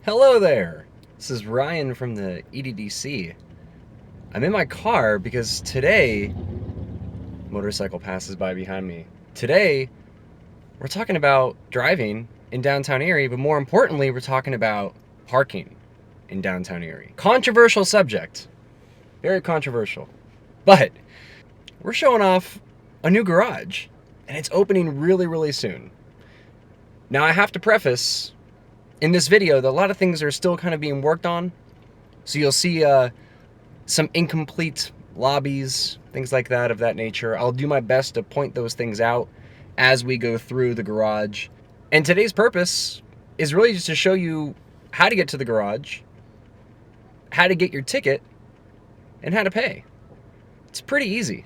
Hello there! This is Ryan from the EDDC. I'm in my car because today, motorcycle passes by behind me. Today, we're talking about driving in downtown Erie, but more importantly, we're talking about parking in downtown Erie. Controversial subject. Very controversial. But we're showing off a new garage, and it's opening really, really soon. Now, I have to preface in this video that a lot of things are still kind of being worked on. So you'll see some incomplete lobbies, things like that of that nature. I'll do my best to point those things out as we go through the garage. And today's purpose is really just to show you how to get to the garage, how to get your ticket, and how to pay. It's pretty easy.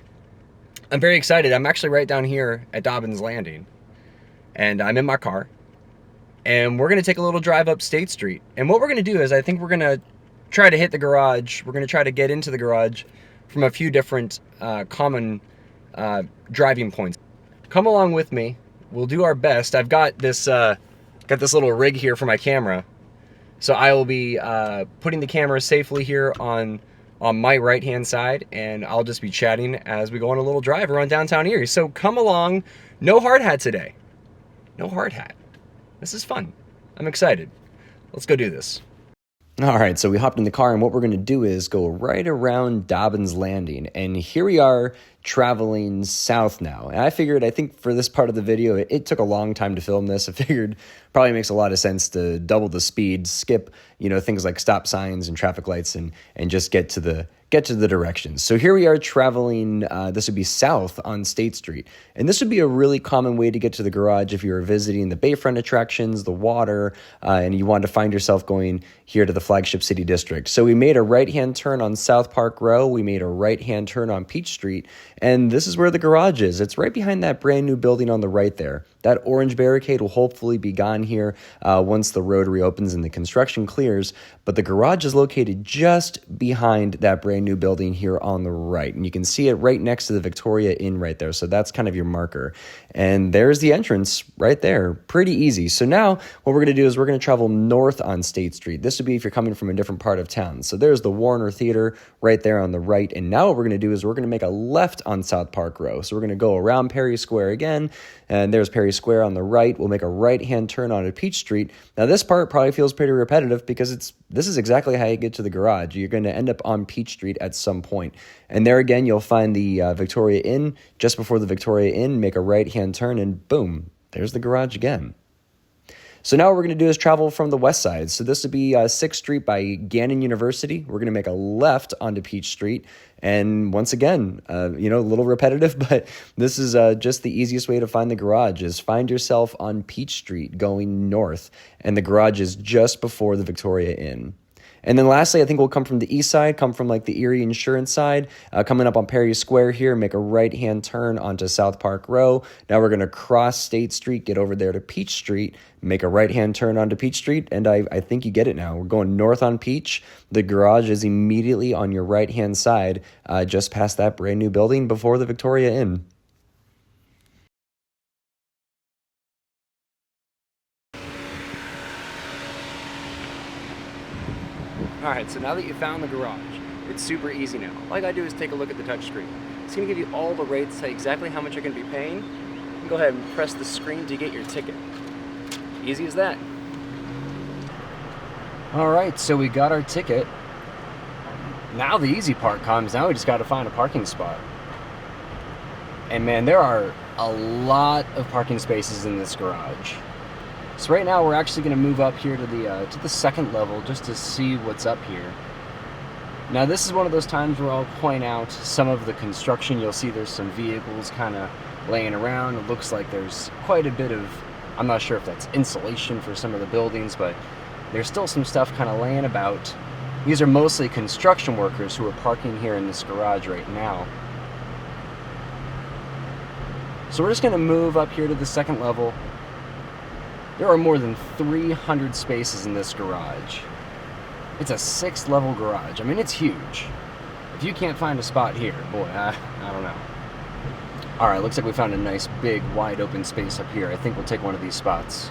I'm very excited. I'm actually right down here at Dobbins Landing, and I'm in my car. And we're going to take a little drive up State Street. And what we're going to do is I think we're going to try to hit the garage. We're going to try to get into the garage from a few different common driving points. Come along with me. We'll do our best. I've got this little rig here for my camera. So I will be putting the camera safely here on my right-hand side, and I'll just be chatting as we go on a little drive around downtown Erie. So come along. No hard hat today. No hard hat. This is fun. I'm excited. Let's go do this. All right, so we hopped in the car, and what we're going to do is go right around Dobbins Landing. And here we are traveling south now. And I think for this part of the video, it took a long time to film this. I figured probably makes a lot of sense to double the speed, skip, things like stop signs and traffic lights, and just get to the directions. So here we are traveling, this would be south on State Street. And this would be a really common way to get to the garage if you were visiting the Bayfront attractions, the water, and you wanted to find yourself going here to the flagship city district. So we made a right-hand turn on South Park Row. We made a right-hand turn on Peach Street. And this is where the garage is. It's right behind that brand new building on the right there. That orange barricade will hopefully be gone here once the road reopens and the construction clears. But the garage is located just behind that brand new building here on the right. And you can see it right next to the Victoria Inn right there. So that's kind of your marker. And there's the entrance right there. Pretty easy. So now what we're going to do is we're going to travel north on State Street. This would be if you're coming from a different part of town. So there's the Warner Theater right there on the right. And now what we're going to do is we're going to make a left on South Park Row. So we're going to go around Perry Square again. And there's Perry Square on the right. We'll make a right-hand turn onto Peach Street. Now this part probably feels pretty repetitive because this is exactly how you get to the garage. You're going to end up on Peach Street at some point. And there again, you'll find the Victoria Inn. Just before the Victoria Inn, make a right-hand turn, and boom, there's the garage again. So now what we're going to do is travel from the west side. So this would be 6th Street by Gannon University. We're going to make a left onto Peach Street. And once again, a little repetitive, but this is just the easiest way to find the garage is find yourself on Peach Street going north. And the garage is just before the Victoria Inn. And then lastly, I think we'll come from the east side, come from like the Erie Insurance side, coming up on Perry Square here, make a right-hand turn onto South Park Row. Now we're going to cross State Street, get over there to Peach Street, make a right-hand turn onto Peach Street, and I think you get it now. We're going north on Peach. The garage is immediately on your right-hand side, just past that brand new building before the Victoria Inn. Alright, so now that you found the garage, it's super easy now. All I gotta do is take a look at the touchscreen. It's gonna give you all the rates, tell you exactly how much you're gonna be paying. You can go ahead and press the screen to get your ticket. Easy as that. Alright, so we got our ticket. Now the easy part comes. Now we just gotta find a parking spot. And man, there are a lot of parking spaces in this garage. So right now we're actually going to move up here to the second level just to see what's up here. Now this is one of those times where I'll point out some of the construction. You'll see there's some vehicles kind of laying around. It looks like there's quite a bit of, I'm not sure if that's insulation for some of the buildings, but there's still some stuff kind of laying about. These are mostly construction workers who are parking here in this garage right now. So we're just going to move up here to the second level. There are more than 300 spaces in this garage. It's a 6th level garage. I mean, it's huge. If you can't find a spot here, boy, I don't know. All right, looks like we found a nice, big, wide open space up here. I think we'll take one of these spots.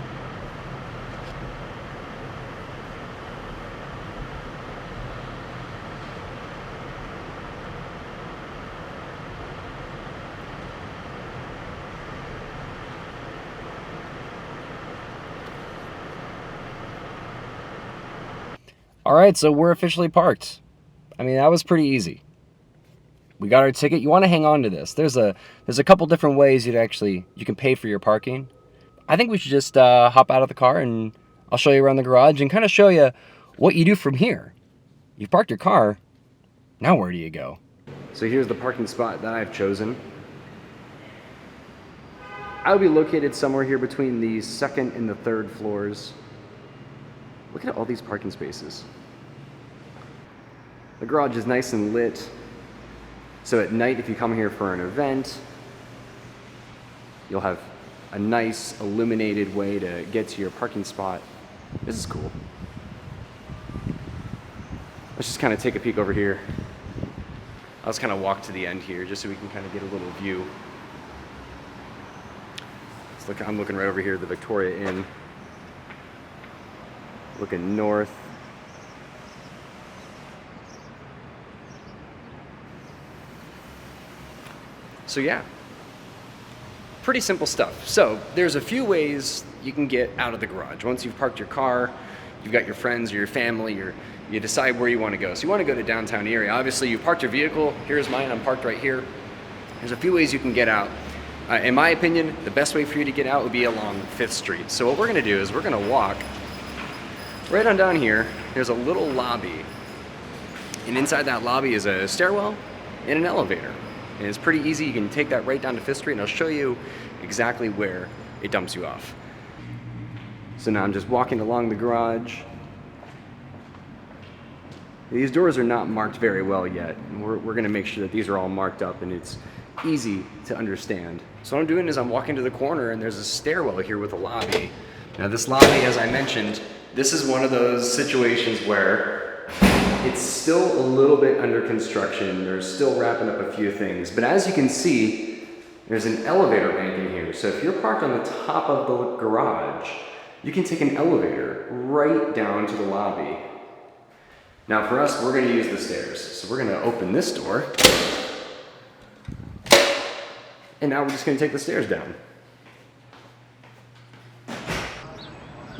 All right, so we're officially parked. I mean, that was pretty easy. We got our ticket. You want to hang on to this. There's a couple different ways you can pay for your parking. I think we should just hop out of the car and I'll show you around the garage and kind of show you what you do from here. You've parked your car. Now where do you go? So here's the parking spot that I've chosen. I will be located somewhere here between the second and the third floors. Look at all these parking spaces. The garage is nice and lit. So at night, if you come here for an event, you'll have a nice illuminated way to get to your parking spot. This is cool. Let's just kind of take a peek over here. I'll just kind of walk to the end here just so we can kind of get a little view. I'm looking right over here at the Victoria Inn. Looking north. So yeah, pretty simple stuff. So there's a few ways you can get out of the garage. Once you've parked your car, you've got your friends or your family, you decide where you want to go. So you want to go to Downtown Erie. Obviously you've parked your vehicle. Here's mine, I'm parked right here. There's a few ways you can get out. In my opinion, the best way for you to get out would be along 5th Street. So what we're gonna do is we're gonna walk right on down here. There's a little lobby. And inside that lobby is a stairwell and an elevator. And it's pretty easy. You can take that right down to 5th Street and I'll show you exactly where it dumps you off. So now I'm just walking along the garage. These doors are not marked very well yet. We're gonna make sure that these are all marked up and it's easy to understand. So what I'm doing is I'm walking to the corner and there's a stairwell here with a lobby. Now this lobby, as I mentioned, this is one of those situations where it's still a little bit under construction. They're still wrapping up a few things. But as you can see, there's an elevator bank in here. So if you're parked on the top of the garage, you can take an elevator right down to the lobby. Now for us, we're gonna use the stairs. So we're gonna open this door. And now we're just gonna take the stairs down.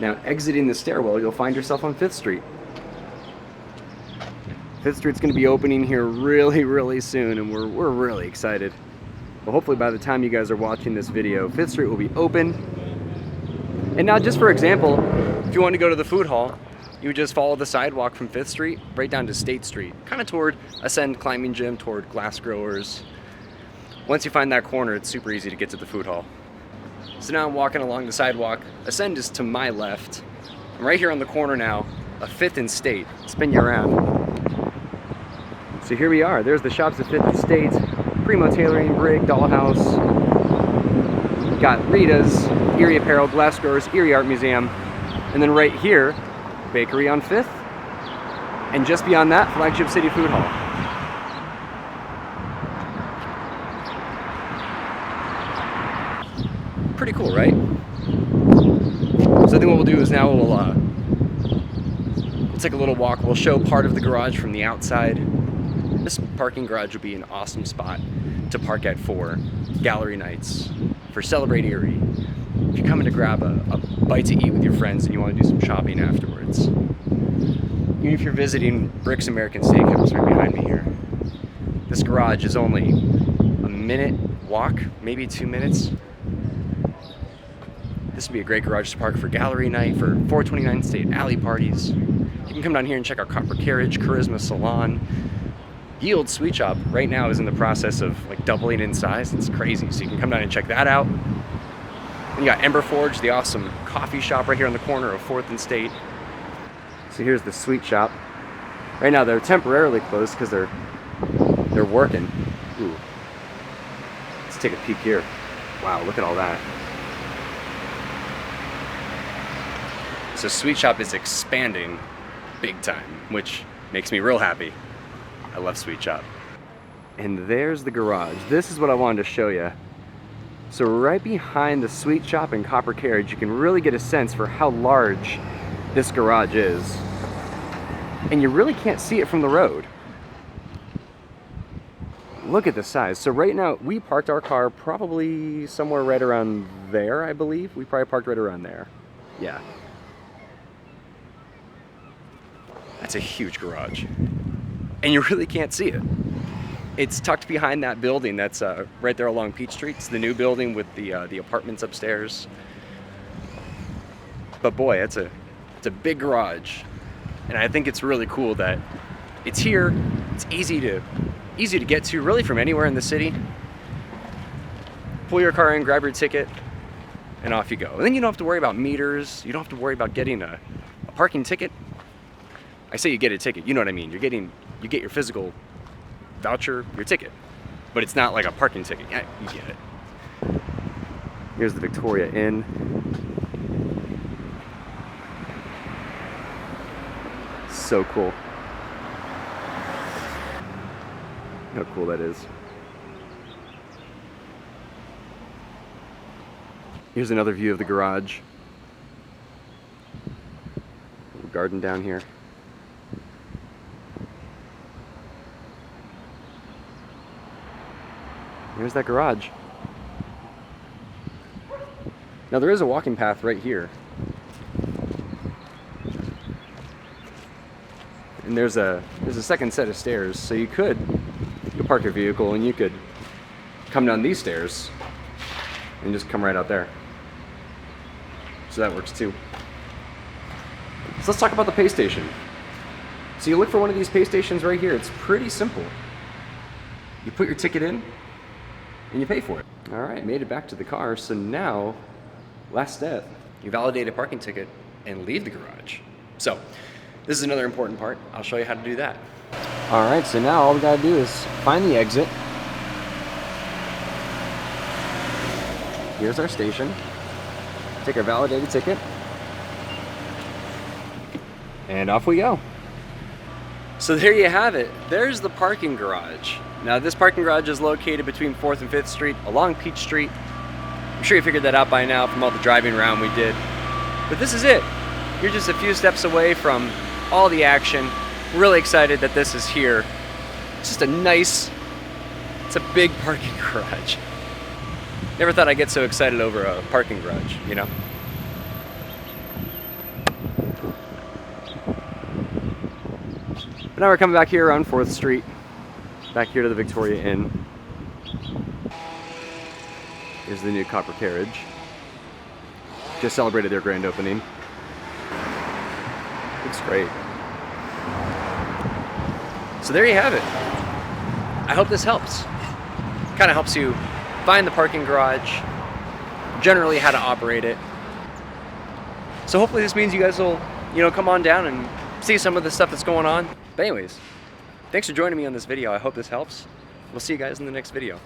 Now exiting the stairwell, you'll find yourself on 5th Street. 5th Street's gonna be opening here really, really soon and we're really excited. Well, hopefully by the time you guys are watching this video, 5th Street will be open. And now just for example, if you want to go to the food hall, you would just follow the sidewalk from 5th Street right down to State Street, kind of toward Ascend Climbing Gym, toward Glass Growers. Once you find that corner, it's super easy to get to the food hall. So now I'm walking along the sidewalk. Ascend is to my left. I'm right here on the corner now of 5th and State. Spin you around. So here we are. There's the shops at 5th and State. Primo Tailoring, Brig, Dollhouse. Got Rita's, Erie Apparel, Glass Growers, Erie Art Museum. And then right here, Bakery on 5th. And just beyond that, Flagship City Food Hall. Pretty cool, right? So I think what we'll do is now we'll take a little walk. We'll show part of the garage from the outside. This parking garage would be an awesome spot to park at for gallery nights, for Celebrate Erie. If you're coming to grab a bite to eat with your friends and you want to do some shopping afterwards. Even if you're visiting Brick's American Steakhouse right behind me here. This garage is only a minute walk, maybe 2 minutes. This would be a great garage to park for gallery night, for 429 State Alley parties. You can come down here and check out Copper Carriage, Charisma Salon. Yield Sweet Shop right now is in the process of like doubling in size. It's crazy, so you can come down and check that out. And you got Ember Forge, the awesome coffee shop right here on the corner of 4th and State. So here's the Sweet Shop. Right now they're temporarily closed because they're working. Ooh. Let's take a peek here. Wow, look at all that. So Sweet Shop is expanding big time, which makes me real happy. I love Sweet Shop. And there's the garage. This is what I wanted to show you. So right behind the Sweet Shop and Copper Carriage, you can really get a sense for how large this garage is. And you really can't see it from the road. Look at the size. So right now, we parked our car probably somewhere right around there, I believe. We probably parked right around there. Yeah. That's a huge garage. And you really can't see it. It's tucked behind that building that's right there along Peach Street. It's the new building with the apartments upstairs. But boy, it's a big garage. And I think it's really cool that it's here. It's easy to get to really from anywhere in the city. Pull your car in, grab your ticket, and off you go. And then you don't have to worry about meters. You don't have to worry about getting a parking ticket. I say you get a ticket, you know what I mean. You get your physical voucher, your ticket. But it's not like a parking ticket. Yeah, you get it. Here's the Victoria Inn. So cool. How cool that is. Here's another view of the garage. Little garden down here. There's that garage. Now there is a walking path right here. And there's a second set of stairs, so you could park your vehicle and you could come down these stairs and just come right out there. So that works too. So let's talk about the pay station. So you look for one of these pay stations right here. It's pretty simple. You put your ticket in and you pay for it. All right, made it back to the car. So now, last step, you validate a parking ticket and leave the garage. So this is another important part. I'll show you how to do that. All right, so now all we gotta do is find the exit. Here's our station. Take our validated ticket. And off we go. So there you have it. There's the parking garage. Now this parking garage is located between 4th and 5th Street along Peach Street. I'm sure you figured that out by now from all the driving around we did. But this is it. You're just a few steps away from all the action. Really excited that this is here. It's just it's a big parking garage. Never thought I'd get so excited over a parking garage, you know? But now we're coming back here on 4th Street, back here to the Victoria Inn. Here's the new copper carriage. Just celebrated their grand opening. Looks great. So there you have it. I hope this helps. Kind of helps you find the parking garage, generally how to operate it. So hopefully this means you guys will, come on down and see some of the stuff that's going on. But anyways, thanks for joining me on this video. I hope this helps. We'll see you guys in the next video.